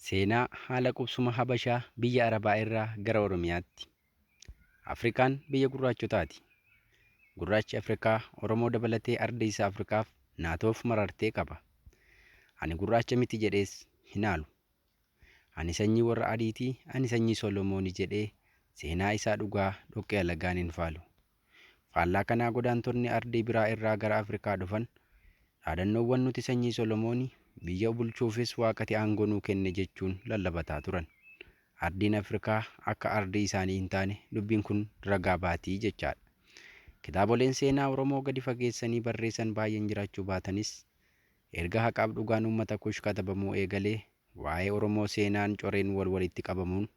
Seenaa haala qubsuma Habashaa biyya Arabaa irraa gara Oromiyaatti. Afrikaan biyya gurraachotaati. Gurraachi Afrikaa Oromoo dabalatee arda isaa Afrikaaf naatoof marartee qaba. Ani gurraacha miti jedhees hin haalu. Ani sanyii warra adiitii, ani sanyii Solomoonii jedhee seenaa isaa dhugaa dhoqqee alagaan hin faalu. Faallaa kanaa godaantonni ardii biraa irraa gara Afrikaa dhufan dhaadannoowwan nuti sanyii Solomoonii biyya bulchuufis waaqati aangoo nuu kenne jechuun lallabataa turan. Ardiin Afrikaa akka ardii isaanii hin taane dubbiin kun ragaa baatii jechaadha. Kitaaboleen seenaa Oromoo gadi fageessanii barreessan baay'een jiraachuu baatanis erga haqaaf dhugaan uummata kush katabamuu eegalee waa'ee Oromoo seenaan coreen walitti qabamuun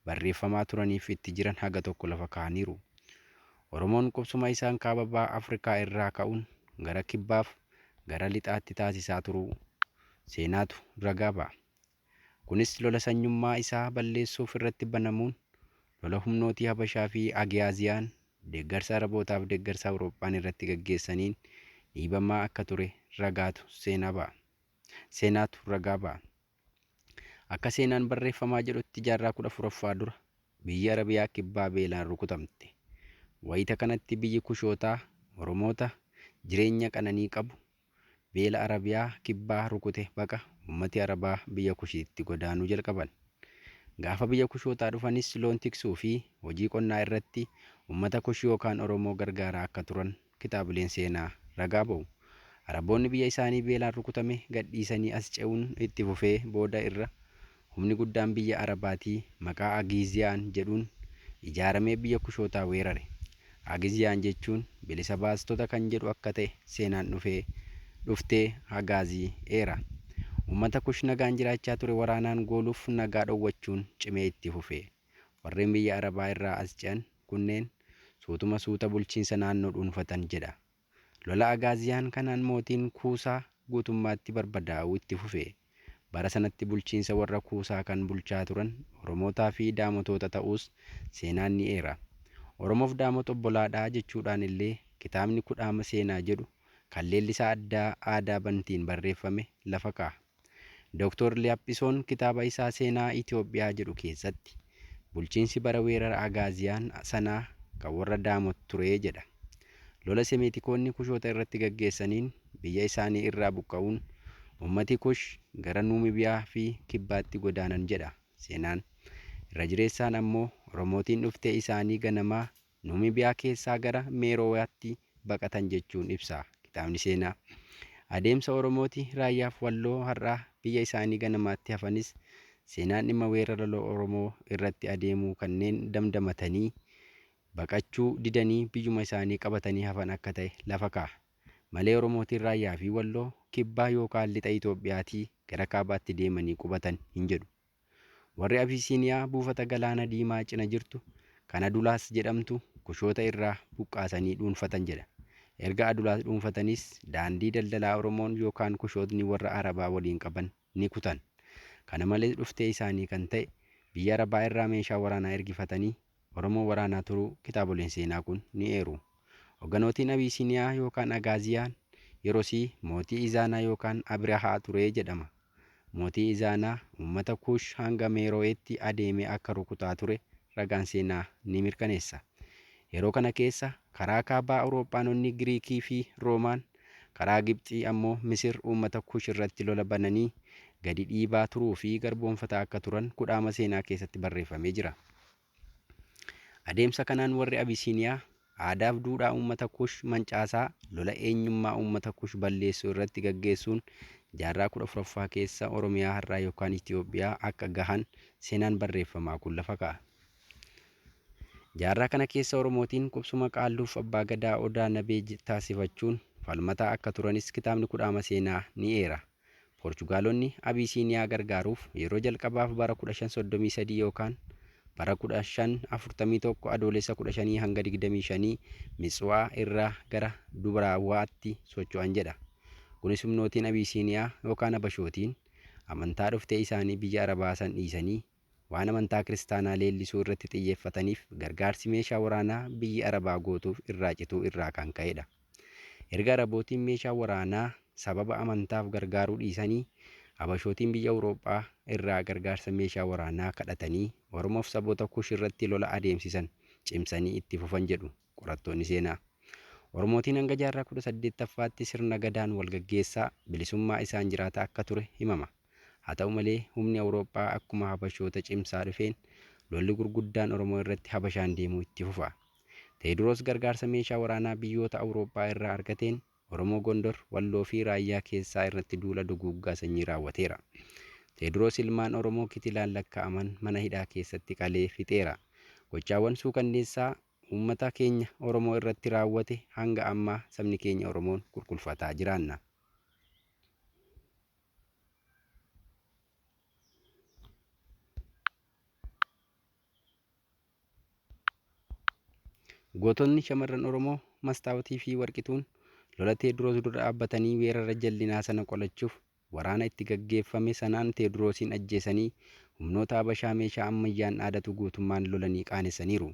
barreeffamaa turaniif itti jiran haga tokko lafa kaa'aniiru. Oromoon qubsuma isaan kaaba bahaa Afrikaa irraa ka'uun gara kibbaaf gara lixaatti taasisaa turuu seenaatu ragaa ba'a. Kunis lola sanyummaa isaa balleessuuf irratti banamuun lola humnootii Habashaa fi Agiyaaziyaan deeggarsa Arabootaaf deeggarsa Awurooppaan irratti gaggeessaniin dhiibamaa akka ture seenaatu ragaa ba'a. Akka seenaan barreeffamaa jedhutti jaarraa 14ffaa dura biyyi Arabiyaa kibbaa beelaan rukutamte. Wayita kanatti biyyi Kushootaa Oromoota jireenya qananii qabu beela Arabiyaa kibbaa rukute baqa ummati Arabaa biyya Kushiitti godaanuu jalqaban. Gaafa biyya Kushootaa dhufanis loon tiksuu fi hojii qonnaa irratti ummata Kush yookaan Oromoo gargaaraa akka turan kitaabileen seenaa ragaa ba'u. Araboonni biyya isaanii beelaan rukutame gadhiisanii as ce'uun itti fufee booda irra humni guddaan biyya Arabaatii maqaa Agiziyaan jedhuun ijaaramee biyya Kushootaa weerare. Agiziyaan jechuun bilisa baastota kan jedhu akka ta'e seenaan dhuftee Hagaazii eera. Uummata Kush nagaan jiraachaa ture waraanaan gooluuf nagaa dhowwachuun cimee itti fufee. Warreen biyya Arabaa irraa as ce'an kunneen suuta bulchiinsa naannoo dhuunfatan jedha. Lola Agaaziyaan kanaan mootiin Kuusaa guutummaatti barbadaa'uu itti fufee. Bara sanatti bulchiinsa warra Kuusaa kan bulchaa turan Oromootaa fi Daamotoota ta'uus seenaan ni eera. Oromoof Daamot obbolaadhaa jechuudhaan illee kitaabni kudhaama seenaa jedhu kan leellisaa aadaa bantiin barreeffame lafa kaa'a. Dr. Liyaaphisoon kitaaba isaa seenaa Itoophiyaa jedhu keessatti bulchiinsi bara weerara Agaaziyaan sanaa kan warra Daamot ture jedha. Lola Semeetikoonni Kushoota irratti gaggeessaniin biyya isaanii irraa buqqa'uun ummati Kush gara Nuumibiyaa fi kibbaatti godaanan jedha seenaan. Irra jireessaan ammoo Oromootiin dhuftee isaanii ganamaa Nuumibiyaa keessaa gara Meeroowaatti baqatan jechuun ibsa kitaabni seenaa. Adeemsa Oromooti raayyaaf walloo har'aa biyya isaanii ganamaatti hafanis seenaan dhimma weerara Oromoo irratti adeemuu kanneen damdamatanii baqachuu didanii biyyuma isaanii qabatanii hafan akka ta'e lafa kaa'a. Malee Oromootiin raayyaa fi walloo kibbaa yookaan lixa Itoophiyaatii gara kaabaatti deemanii qubatan hin jedhu. Warri Abisiiniyaa buufata galaana diimaa cina jirtu kan Adulaas jedhamtu Kushoota irraa buqqaasanii dhuunfatan jedha. Erga Adulaas dhuunfatanis daandii daldalaa Oromoon yookaan Kushootni warra Arabaa waliin qaban ni kutan. Kana malees dhuftee isaanii kan ta'e biyya Arabaa irraa meeshaa waraanaa ergifatanii Oromoo waraanaa turuu kitaaboleen seenaa kun ni eeru. Hogganootiin Abisiiniyaa yookaan Agaaziyaan yeroosii mootii Izaanaa yookaan Abrahaa ture jedhama. Mootii Izaanaa uummata Kush hanga Meeroo'eetti adeemee akka rukutaa ture ragaan seenaa ni mirkaneessa. Yeroo kana keessa karaa kaabaa Awurooppaanonni Giriikii fi Roomaan, karaa Gibxii ammoo Misir uummata Kush irratti lola bananii gadi dhiibaa turuu fi garboonfataa akka turan kudhaama seenaa keessatti barreeffamee jira. Adeemsa kanaan warri Abisiiniyaa aadaaf duudhaa uummata Kush mancaasaa lola eenyummaa uummata Kush balleessuu irratti gaggeessuun jaarraa 14ffaa keessa Oromiyaa har'aa yookaan Itoophiyaa akka gahan seenaan barreeffamaa kun lafa kaa'a. Jaarraa kana keessa Oromootiin qubsuma qaalluuf abbaa gadaa Odaa Nabee taasifachuun falmataa akka turanis kitaabni kudhaama seenaa ni eera. Poorchugaalonni Abisiiniyaa gargaaruuf yeroo jalqabaaf bara 1533 yookaan bara 1541 adoolessa 15 hanga 25 Mitsu'aa irraa gara Dubraawaatti socho'an jedha. Kunis humnootiin Abisiiniyaa yookaan Habashootiin amantaa dhuftee isaanii biyya Arabaa san dhiisanii waan amantaa kiristaanaa leellisuu irratti xiyyeeffataniif gargaarsi meeshaa waraanaa biyyi Arabaa gootuuf irraa cituu irraa kan ka'edha. Erga Arabootiin meeshaa waraanaa sababa amantaaf gargaaruu dhiisanii Habashootiin biyya Awurooppaa irraa gargaarsa meeshaa waraanaa kadhatanii Oromoof saboota Kush irratti lola adeemsisan cimsanii itti fufan jedhu qorattoonni seenaa. Oromootiin hanga jaarraa 18ffaatti sirna gadaan wal gaggeessaa bilisummaa isaan jiraata akka ture himama. Haa ta'u malee humni Awurooppaa akkuma Habashoota cimsaa dhufeen lolli gurguddaan Oromoo irratti Habashaan deemuu itti fufa. Teediroos gargaarsa meeshaa waraanaa biyyoota Awurooppaa irraa argateen Oromoo Gondor, Walloo fi Raayyaa keessaa irratti duula duguuggaa sanyii raawwateera. Teediroos ilmaan Oromoo kitilaan lakkaa'aman mana hidhaa keessatti qalee fixeera. Gochaawwan suukanneessaa uummata keenya Oromoo irratti raawwate hanga ammaa sabni keenya Oromoon qulqulfataa jiraanna. Gootonni shamarran Oromoo Mastaawotii fi Warqituun lola Teediroos dura dhaabbatanii weerara jallinaa sana qolachuuf waraana itti gaggeeffame sanaan Teedroosiin ajjeesanii humnoota Habashaa meeshaa ammayyaan dhaadatu guutummaan lolanii qaanessaniiru.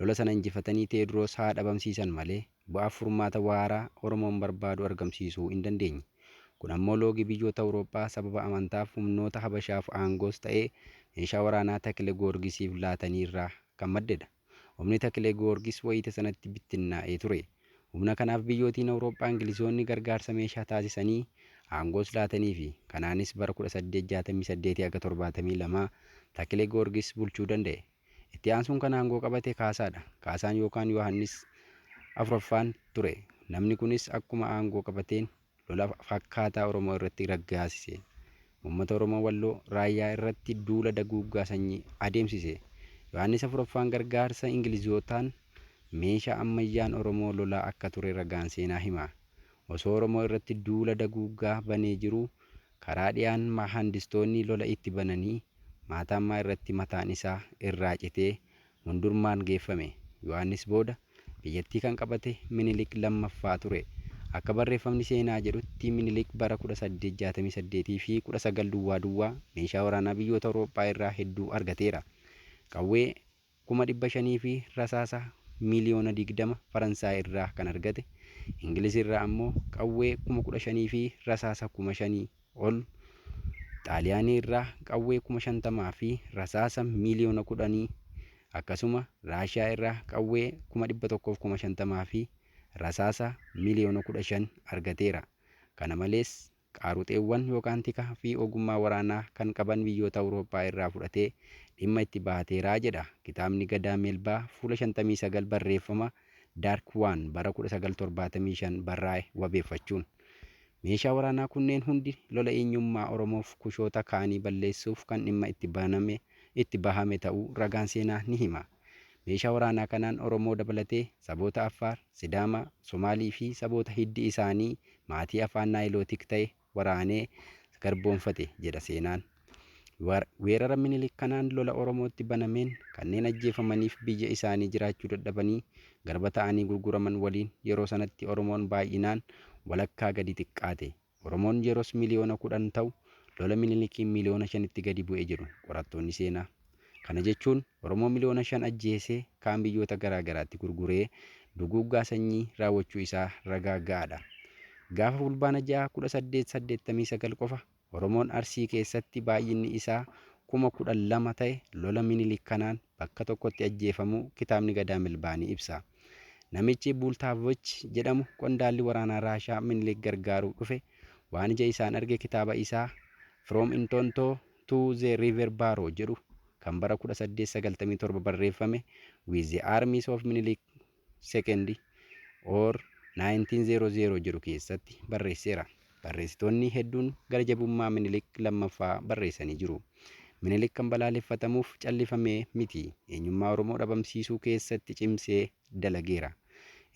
Lola sana injifatanii Teediroos haa dhabamsiisan malee bu'aa furmaata waaraa Oromoon barbaadu argamsiisuu hin dandeenye. Kun ammoo loogii biyyoota Awurooppaa sababa amantaaf humnoota Habashaaf aangoos ta'ee meeshaa waraanaa Takilee Goorgisiif laatanii irraa kan maddedha. Humni Takilee Goorgis wayita sanatti bittinnaa'ee ture. Humna kanaaf biyyootiin Awurooppaa Ingilizoonni gargaarsa meeshaa taasisanii aangoos laatanii fi kanaanis bara 1868 hanga 72 Takilee Goorgis bulchuu danda'e. Itti aansuun kan aangoo qabate Kaasaadha. Kaasaan yookaan Yohaannis Afuraffaan ture. Namni kunis akkuma aangoo qabateen lola fakkaataa Oromoo irratti raggaasise. Uummata Oromoo Walloo Raayyaa irratti duula duguuggaa sanyii adeemsise. Yohaannis Afuraffaan gargaarsa Ingilizootaan meeshaa ammayyaan Oromoo lolaa akka ture ragaan seenaa hima. Osoo Oromoo irratti duula duguuggaa banee jiruu karaa dhiyaan mahandistoonni lola itti bananii Maatammaa irratti mataan isaa irraa citee hundurmaan geeffame. Yohaannis booda biyyattii kan qabate Minilik lammaffaa ture. Akka barreeffamni seenaa jedhutti Minilik bara 1868 fi 19 meeshaa waraanaa biyyoota Awurooppaa irraa hedduu argateera. Qawwee 500,000 fi rasaasa miliyoona 20 Faransaay irraa kan argate. Ingiliz irraa ammoo qawwee 15,000 fi rasaasa 5,000 ol. Xaaliyaanii irraa qawwee 50,000 fi rasaasa miliyoona 10. Akkasuma Raashiyaa irraa qawwee 150,000 fi rasaasa miliyoona 15 argateera. Kana malees qaaruxeewwan yookaan tikaa fi ogummaa waraanaa kan qaban biyyoota Awurooppaa irraa fudhatee dhimma itti baateeraa jedha kitaabni Gadaa Meelbaa fuula 59 barreeffama Dark One bara 1975 barraa'e wabeeffachuun. Meeshaa waraanaa kunneen hundi lola eenyummaa Oromoof kushoota kaanii balleessuuf kan dhimma itti bahame ta'uu ragaan seenaa ni hima. Meeshaa waraanaa kanaan Oromoo dabalatee saboota Affaar, Sidaamaa, Somaalii fi saboota hiddi isaanii maatii afaan Naayilootik ta'e waraanee garboomfate jedha seenaan. Weerara Minilik kanaan lola Oromootti banameen kanneen ajjeefamaniif biyya isaanii jiraachuu dadhabanii garba ta'anii gurguraman waliin yeroo sanatti Oromoon baay'inaan walakkaa gadi xiqqaate. Oromoon yeroos miliyoona 10 ta'u lola Minilikiin miliyoona 5tti gadi bu'e jedhu qorattoonni seenaa. Kana jechuun Oromoo miliyoona 5 ajjeesee kaan biyyoota garaa garaatti gurguree duguuggaa sanyii raawwachuu isaa ragaa ga'aadha. Gaafa fulbaana 6 1889 qofa Oromoon Arsii keessatti baay'inni isaa 12,000 ta'e lola Minilik kanaan bakka tokkotti ajjeefamuu kitaabni Gadaa Meelbaa ni ibsa. Namichi Bultaavich jedhamu qondaalli waraanaa Raashaa Minilik gargaaruuf dhufe waan ija isaan arge kitaaba isaa From Intonto to the River Barrow jedhu kan bara 1897 barreeffame With the Armies of Minilik II or 1900 jedhu keessatti barreesseera. Barreessitoonni hedduun gara jabummaa Minilik lammaffaa barreessanii jiru. Minilik kan balaaleffatamuuf callifamee miti. Eenyummaa Oromoo dhabamsiisuu keessatti cimsee dalageera.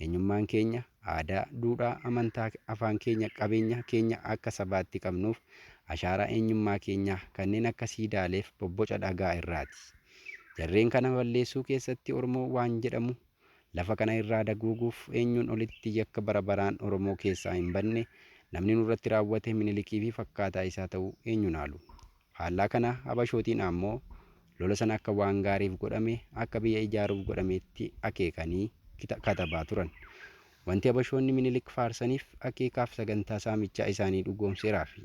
Eenyummaan keenya aadaa, duudhaa, amantaa, afaan keenya, qabeenya keenya akka sabaatti qabnuuf ashaaraa eenyummaa keenyaa kanneen akka siidaaleef bobboca dhagaa irraati. Jarreen kana balleessuu keessatti Oromoo waan jedhamu lafa kana irraa daguuguuf eenyuun olitti yakka bara baraan Oromoo keessaa hin banne namni nurratti raawwate Minilikii fi fakkaataa isaa ta'uu eenyuun haalu. Faallaa kana Habashootiin ammoo lola sana akka waan gaariif godhame akka biyya ijaaruuf godhameetti akeekanii katabaa turan. Wanti Habashoonni Minilik faarsaniif akeekaaf sagantaa saamichaa isaanii dhugoomseeraa fi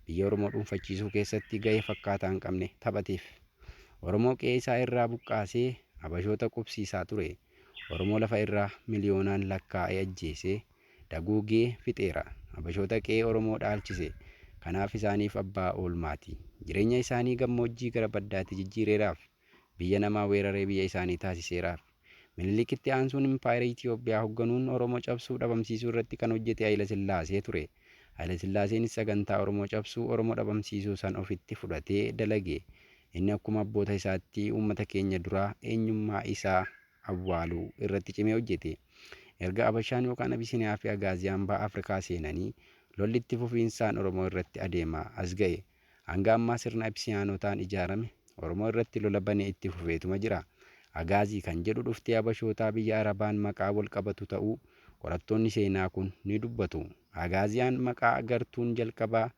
biyya Oromoo dhuunfachiisuu keessatti gahee fakkaataa hin qabne taphateef. Oromoo qe'ee isaa irraa buqqaasee habashoota qubsiisaa ture. Oromoo lafa irraa miliyoonaan lakkaa'ee ajjeesee daguugee fixeera. Habashoota qe'ee Oromoo dhaalchise. Kanaaf isaaniif abbaa oolmaati. Jireenya isaanii gammoojjii gara baddaatti jijjiireeraaf. Biyya namaa weeraree biyya isaanii taasiseeraaf. Minilikitti aansuun impaayera Itoophiyaa hoogganuun Oromoo cabsuu dhabamsiisuu irratti kan hojjete Haayile Sillaasee ture. Haayile Sillaaseenis sagantaa Oromoo cabsuu, Oromoo dhabamsiisuu san ofitti fudhatee dalage. Inni akkuma abboota isaatti uummata keenya duraa eenyummaa isaa awwaaluu irratti cimee hojjete. Erga Abashaan yookaan Abisiniyaa fi Agaaziyaan ba'a Afrikaa seenanii lolli itti fufiinsaan Oromoo irratti adeemaa as ga'e. Hanga ammaa sirna Abisiniyaanotaan ijaarame Oromoo irratti lola banee itti fufeetuma jira. Agaazii kan jedhu dhuftee Habashootaa biyya Arabaan maqaa wal qabatu ta'uu qorattoonni seenaa kun ni dubbatu. Agaaziyaan maqaa agartuun jalqabaa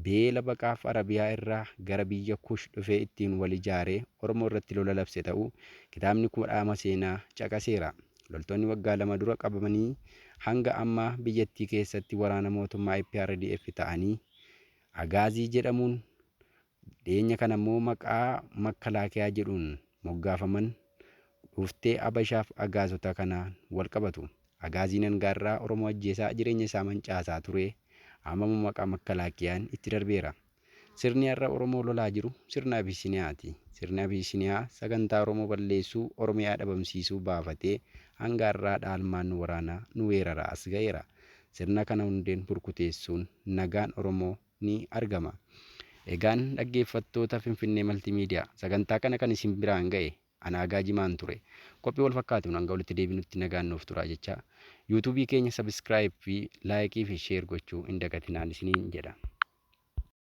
beela baqaaf Arabiyaa irraa gara biyya Kush dhufee ittiin wal ijaaree Oromoo irratti lola labse ta'uu kitaabni kudhaama seenaa caqaseera. Loltoonni waggaa 2 dura qabamanii hanga ammaa biyyattii keessatti waraana mootummaa EPRDF ta'anii Agaazii jedhamuun dhiyeenya kana immoo maqaa Makalaakiyaa jedhuun moggaafaman dhuftee Abashaaf Agaazota kanaan wal qabatu. Agaaziin hangaarraa Oromoo ajjeesaa jireenya isaa mancaasaa ture. Amma maqaa Makalaakiyaan itti darbeera. Sirni har'a Oromoo lolaa jiru sirna Abisiniyaati. Sirni Abisiniyaa sagantaa Oromoo balleessuu, Oromiyaa dhabamsiisuu baafatee hanga har'aa dhaalmaan waraanaa nu weeraraa as ga'eera. Sirna kana hundeen burkuteessuun nagaan Oromoo ni argama. Egaan dhaggeeffattoota Finfinnee Maltiimiidiyaa sagantaa kana kan isin biraan ga'e Anaagaa Jimaan ture. Qophii wal fakkaatuun hanga walitti deebinutti nagaan nuuf turaa jecha. YouTube keenya subscribe fi like fi share gochuu hin dagatinaa isiniin jedha.